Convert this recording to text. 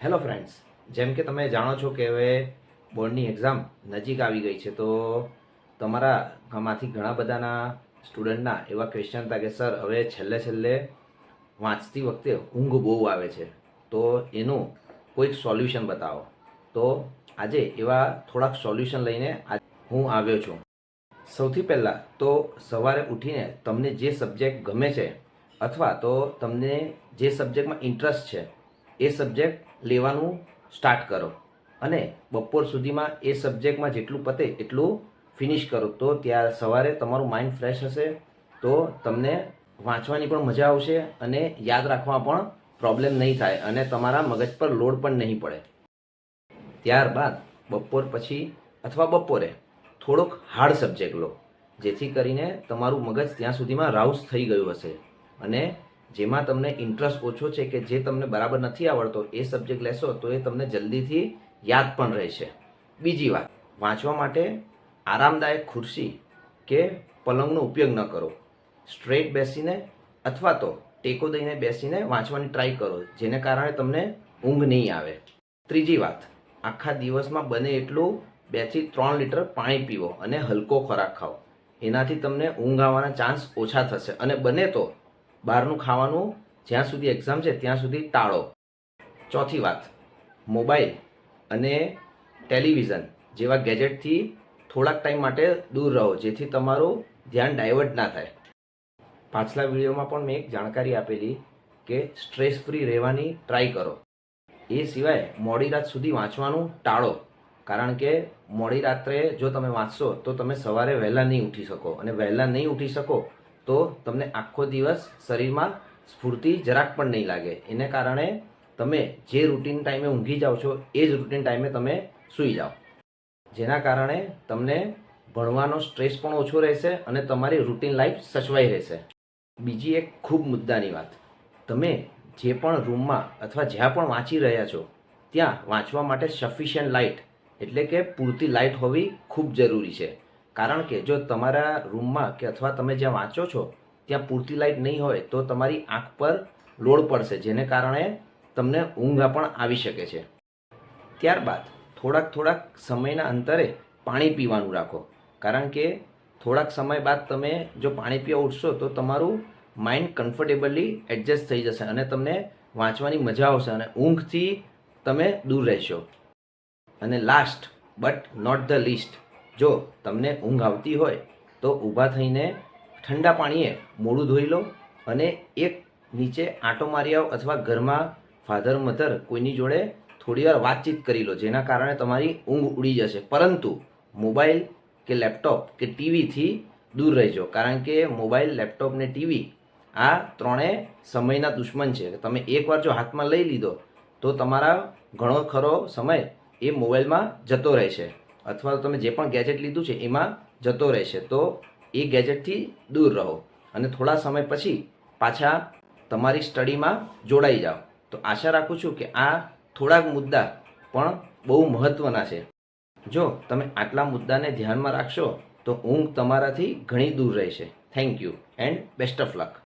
Hello friends, જેમ કે તમે જાણો છો કે હવે બોર્ડની એક્ઝામ નજીક આવી ગઈ છે, તો તમારામાંથી ઘણા બધાના સ્ટુડન્ટના એવા ક્વેશ્ચન હતા કે સર હવે છેલ્લે છેલ્લે વાંચતી વખતે ઊંઘ બહુ આવે છે, તો એનું કોઈક સોલ્યુશન બતાવો. તો આજે એવા થોડાક સોલ્યુશન લઈને હું આવ્યો છું. સૌથી પહેલાં તો સવારે ઉઠીને તમને જે સબ્જેક્ટ ગમે છે અથવા તો તમને જે સબ્જેક્ટમાં ઇન્ટરેસ્ટ છે એ સબ્જેક્ટ લેવાનું સ્ટાર્ટ કરો અને બપોર સુધીમાં એ સબ્જેક્ટમાં જેટલું પતે એટલું ફિનિશ કરો. તો ત્યાં સવારે તમારું માઇન્ડ ફ્રેશ હશે, તો તમને વાંચવાની પણ મજા આવશે અને યાદ રાખવામાં પણ પ્રોબ્લેમ નહીં થાય અને તમારા મગજ પર લોડ પણ નહીં પડે. ત્યારબાદ બપોર પછી અથવા બપોરે થોડોક હાર્ડ સબ્જેક્ટ લો, જેથી કરીને તમારું મગજ ત્યાં સુધીમાં રાઉસ થઈ ગયું હશે અને જેમાં તમને ઇન્ટરેસ્ટ ઓછો છે કે જે તમને બરાબર નથી આવડતો એ સબ્જેક્ટ લેશો તો એ તમને જલ્દીથી યાદ પણ રહેશે. બીજી વાત, વાંચવા માટે આરામદાયક ખુરશી કે પલંગનો ઉપયોગ ન કરો. સ્ટ્રેટ બેસીને અથવા તો ટેકો દઈને બેસીને વાંચવાની ટ્રાય કરો, જેને કારણે તમને ઊંઘ નહીં આવે. ત્રીજી વાત, આખા દિવસમાં બને એટલું 2 થી 3 લીટર પાણી પીવો અને હલકો ખોરાક ખાઓ. એનાથી તમને ઊંઘ આવવાના ચાન્સ ઓછા થશે અને બને તો બહારનું ખાવાનું જ્યાં સુધી એક્ઝામ છે ત્યાં સુધી ટાળો. ચોથી વાત, મોબાઈલ અને ટેલિવિઝન જેવા ગેજેટથી થોડાક ટાઈમ માટે દૂર રહો, જેથી તમારું ધ્યાન ડાયવર્ટ ના થાય. પાછલા વિડીયોમાં પણ મેં એક જાણકારી આપેલી કે સ્ટ્રેસ ફ્રી રહેવાની ટ્રાય કરો. એ સિવાય મોડી રાત સુધી વાંચવાનું ટાળો, કારણ કે મોડી રાત્રે જો તમે વાંચશો તો તમે સવારે વહેલા નહીં ઉઠી શકો અને વહેલા નહીં ઉઠી શકો તો તમને આખો દિવસ શરીરમાં સ્ફૂર્તિ જરાક પણ નહીં લાગે. એને કારણે તમે જે રૂટીન ટાઈમે ઊંઘી જાઓ છો એ જ રૂટીન ટાઈમે તમે સૂઈ જાઓ, જેના કારણે તમને ભણવાનો સ્ટ્રેસ પણ ઓછો રહેશે અને તમારી રૂટીન લાઈફ સચવાઈ રહેશે. બીજી એક ખૂબ મુદ્દાની વાત, તમે જે પણ રૂમમાં અથવા જ્યાં પણ વાંચી રહ્યા છો ત્યાં વાંચવા માટે સફિશિયન્ટ લાઇટ એટલે કે પૂરતી લાઇટ હોવી ખૂબ જરૂરી છે. કારણ કે જો તમારા રૂમમાં કે અથવા તમે જ્યાં વાંચો છો ત્યાં પૂરતી લાઇટ નહીં હોય તો તમારી આંખ પર લોડ પડશે, જેને કારણે તમને ઊંઘ પણ આવી શકે છે. ત્યારબાદ થોડાક સમયના અંતરે પાણી પીવાનું રાખો, કારણ કે થોડાક સમય બાદ તમે જો પાણી પીવા ઉઠશો તો તમારું માઇન્ડ કમ્ફર્ટેબલી એડજસ્ટ થઈ જશે અને તમને વાંચવાની મજા આવશે અને ઊંઘથી તમે દૂર રહેશો. અને last but not the least, જો તમને ઊંઘ આવતી હોય તો ઊભા થઈને ઠંડા પાણીએ મોઢું ધોઈ લો અને એક નીચે આંટો મારી આવો અથવા ઘરમાં ફાધર મધર કોઈની જોડે થોડીવાર વાતચીત કરી લો, જેના કારણે તમારી ઊંઘ ઉડી જશે. પરંતુ મોબાઈલ કે લેપટોપ કે ટીવીથી દૂર રહેજો, કારણ કે મોબાઈલ, લેપટોપ ને ટીવી આ ત્રણેય સમયના દુશ્મન છે. તમે એકવાર જો હાથમાં લઈ લીધો તો તમારા ઘણો ખરો સમય એ મોબાઈલમાં જતો રહેશે અથવા તમે જે પણ ગેજેટ લીધું છે એમાં જતો રહેશે. તો એ ગેજેટથી દૂર રહો અને થોડા સમય પછી પાછા તમારી સ્ટડીમાં જોડાઈ જાઓ. તો આશા રાખું છું કે આ થોડાક મુદ્દા પણ બહુ મહત્ત્વના છે. જો તમે આટલા મુદ્દાને ધ્યાનમાં રાખશો તો ઊંઘ તમારાથી ઘણી દૂર રહેશે. Thank you and best of luck.